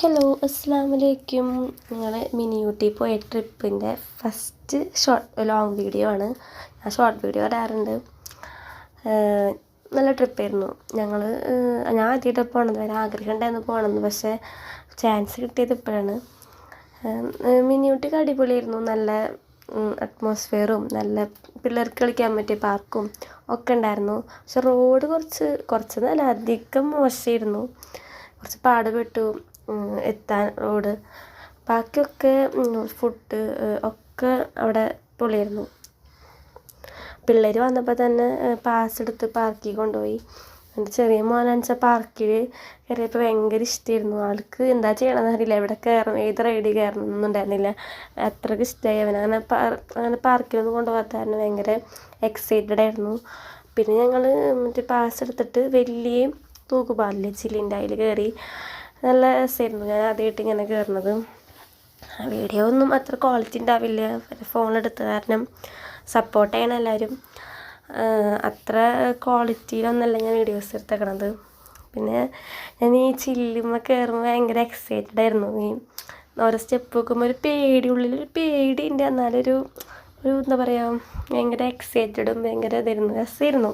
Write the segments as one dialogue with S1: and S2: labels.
S1: Hello അസ്സലാമലൈക്കും. ഞങ്ങൾ mini Ooty പോയ ട്രിപ്പിൻ്റെ ഫസ്റ്റ് ലോങ് വീഡിയോ ആണ്. ഞാൻ ഷോർട്ട് വീഡിയോ ഇടാറുണ്ട്. നല്ല ട്രിപ്പായിരുന്നു. ഞാൻ ആദ്യമായിട്ട് പോകണത്, ഒരു ആഗ്രഹം ഉണ്ടായിരുന്നു പോകണമെന്ന്. പക്ഷേ ചാൻസ് കിട്ടിയത് ഇപ്പോഴാണ്. മിനി ഊട്ടിക്ക് അടിപൊളിയായിരുന്നു. നല്ല അറ്റ്മോസ്ഫിയറും നല്ല പിള്ളേർക്ക് കളിക്കാൻ പറ്റിയ പാർക്കും ഒക്കെ ഉണ്ടായിരുന്നു. പക്ഷെ റോഡ് കുറച്ച് നല്ല അധികം മോശമായിരുന്നു. കുറച്ച് പാടുപെട്ടു എത്താൻ റോഡ്. ബാക്കിയൊക്കെ ഫുഡ് ഒക്കെ അവിടെ പൊളിയായിരുന്നു. പിള്ളേർ വന്നപ്പോൾ തന്നെ പാസ് എടുത്ത് പാർക്കിൽ കൊണ്ടുപോയി. എൻ്റെ ചെറിയ മോനാണെന്ന് പാർക്കിൽ കയറിയപ്പോൾ ഭയങ്കര ഇഷ്ടമായിരുന്നു. ആൾക്ക് എന്താ ചെയ്യണമെന്ന് അറിയില്ല, എവിടെ കയറണം, ഏത് റൈഡിൽ കയറണം എന്നൊന്നും ഉണ്ടായിരുന്നില്ല. അത്രയ്ക്ക് ഇഷ്ടമായി അവൻ. അങ്ങനെ പാർക്കിലൊന്നും കൊണ്ടുപോകാത്തതിന് ഭയങ്കര എക്സൈറ്റഡ് ആയിരുന്നു. പിന്നെ ഞങ്ങൾ മറ്റേ പാസ് എടുത്തിട്ട് വലിയ തൂക്കുപാലില്ലേ ചില്ലിൻ്റെ അതിൽ കയറി. നല്ല രസമായിരുന്നു. ഞാൻ ആദ്യമായിട്ട് ഇങ്ങനെ കയറുന്നത്. വീഡിയോ ഒന്നും അത്ര ക്വാളിറ്റി ഉണ്ടാവില്ല, ഫോണെടുത്ത കാരണം. സപ്പോർട്ട് ചെയ്യണം എല്ലാവരും. അത്ര ക്വാളിറ്റിയിലൊന്നല്ല ഞാൻ വീഡിയോസ് എടുത്തേക്കണത്. പിന്നെ ഞാൻ ഈ ചില്ലുമ്മ കയറുമ്പോൾ ഭയങ്കര എക്സൈറ്റഡ് ആയിരുന്നു. ഈ ഓരോ സ്റ്റെപ്പ് വെക്കുമ്പോൾ ഉള്ളിലൊരു പേടിയുണ്ട്, എന്നാലൊരു എന്താ പറയുക, ഭയങ്കര എക്സൈറ്റഡും ഭയങ്കര ഇതായിരുന്നു. രസമായിരുന്നു.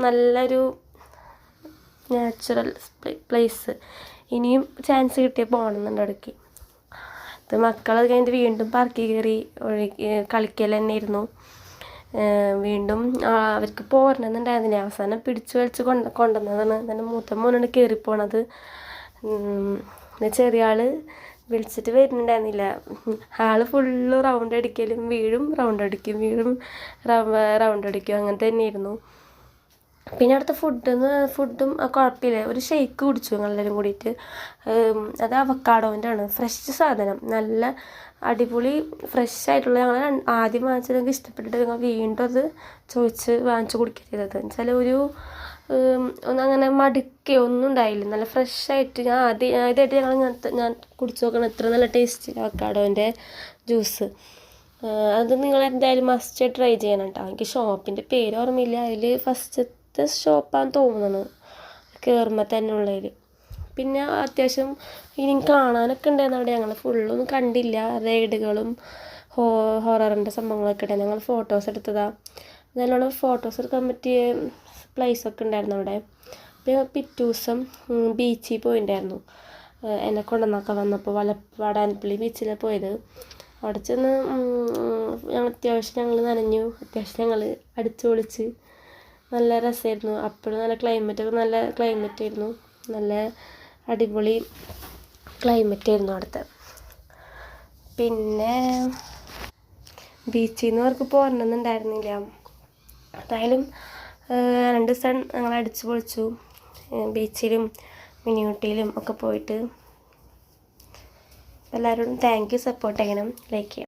S1: നല്ലൊരു നാച്ചുറൽ പ്ലേസ്. ഇനിയും ചാൻസ് കിട്ടിയാൽ പോകണമെന്നുണ്ട് ഇടയ്ക്ക്. ഇത് മക്കൾ കഴിഞ്ഞിട്ട് വീണ്ടും പാർക്കിൽ കയറി കളിക്കൽ തന്നെയായിരുന്നു. വീണ്ടും അവർക്ക് പോരണമെന്നുണ്ടായിരുന്നില്ല. അവസാനം പിടിച്ചു വലിച്ച് കൊണ്ടുവന്നതാണ്. തന്നെ മൂത്ത മോനാണ് കയറിപ്പോണത്. ചെറിയ ആൾ വിളിച്ചിട്ട് വരുന്നുണ്ടായിരുന്നില്ല. ആൾ ഫുള്ള് റൗണ്ട് അടിക്കലും വീഴും, റൗണ്ട് അടിക്കും, വീഴും, റൗണ്ട് അടിക്കും, അങ്ങനെ തന്നെയായിരുന്നു. പിന്നെ അവിടുത്തെ ഫുഡും കുഴപ്പമില്ല. ഒരു ഷെയ്ക്ക് കുടിച്ചു ഞങ്ങളെല്ലാവരും കൂടിയിട്ട്. അത് അവക്കാഡോൻ്റെ ആണ്. ഫ്രഷ് സാധനം, നല്ല അടിപൊളി ഫ്രഷ് ആയിട്ടുള്ള. ഞങ്ങൾ ആദ്യം വാങ്ങിച്ചത് ഞങ്ങൾക്ക് ഇഷ്ടപ്പെട്ടിട്ട് ഞങ്ങൾ വീണ്ടും അത് വാങ്ങിച്ച് കുടിക്കുക ചെയ്തത്. എന്നുവെച്ചാൽ ഒന്നങ്ങനെ മടുക്കുകയോ ഒന്നും ഉണ്ടായില്ല. നല്ല ഫ്രഷായിട്ട് ആദ്യമായിട്ട് ഞാൻ കുടിച്ച് നോക്കണം ഇത്ര നല്ല ടേസ്റ്റില്ല അവക്കാഡോൻ്റെ ജ്യൂസ്. അത് നിങ്ങൾ എന്തായാലും മസ്റ്റ് ട്രൈ ചെയ്യണം കേട്ടോ. എനിക്ക് ഷോപ്പിൻ്റെ പേര് ഓർമ്മയില്ല. അതിൽ ഫസ്റ്റത്തെ ഷോപ്പാന്ന് തോന്നുന്നു കയറുമ്പോൾ തന്നെ ഉള്ളതിൽ. പിന്നെ അത്യാവശ്യം ഇനി കാണാനൊക്കെ ഉണ്ടായിരുന്നു അവിടെ. ഞങ്ങൾ ഫുള്ളൊന്നും കണ്ടില്ല. റൈഡുകളും ഹൊററിൻ്റെ സംഭവങ്ങളൊക്കെ ഉണ്ടായിരുന്നു. ഞങ്ങൾ ഫോട്ടോസ് എടുത്തതാണ്. നല്ലോണം ഫോട്ടോസ് എടുക്കാൻ പറ്റിയ പ്ലേസൊക്കെ ഉണ്ടായിരുന്നു അവിടെ. പിന്നെ പിറ്റേ ദിവസം ബീച്ചിൽ പോയിട്ടുണ്ടായിരുന്നു. എന്നെ കൊണ്ടുവന്നൊക്കെ വന്നപ്പോൾ വാടാനപ്പള്ളി ബീച്ചിലാണ് പോയത്. അവിടെ ചെന്ന് ഞങ്ങൾ നനഞ്ഞു. അത്യാവശ്യം ഞങ്ങൾ അടിച്ചു പൊളിച്ച് നല്ല രസമായിരുന്നു. അപ്പോഴും നല്ല ക്ലൈമറ്റായിരുന്നു. നല്ല അടിപൊളി ക്ലൈമറ്റായിരുന്നു അവിടുത്തെ. പിന്നെ ബീച്ചിൽ നിന്ന് അവർക്ക് പോരണമെന്നുണ്ടായിരുന്നില്ല. എന്തായാലും 2 ദിവസം ഞങ്ങൾ അടിച്ചു പൊളിച്ചു. ബീച്ചിലും മിനി ഊട്ടിയിലും ഒക്കെ പോയിട്ട്. എല്ലാവരോടും താങ്ക് യു. സപ്പോർട്ട് ചെയ്യണം, ലൈക്ക് ചെയ്യണം.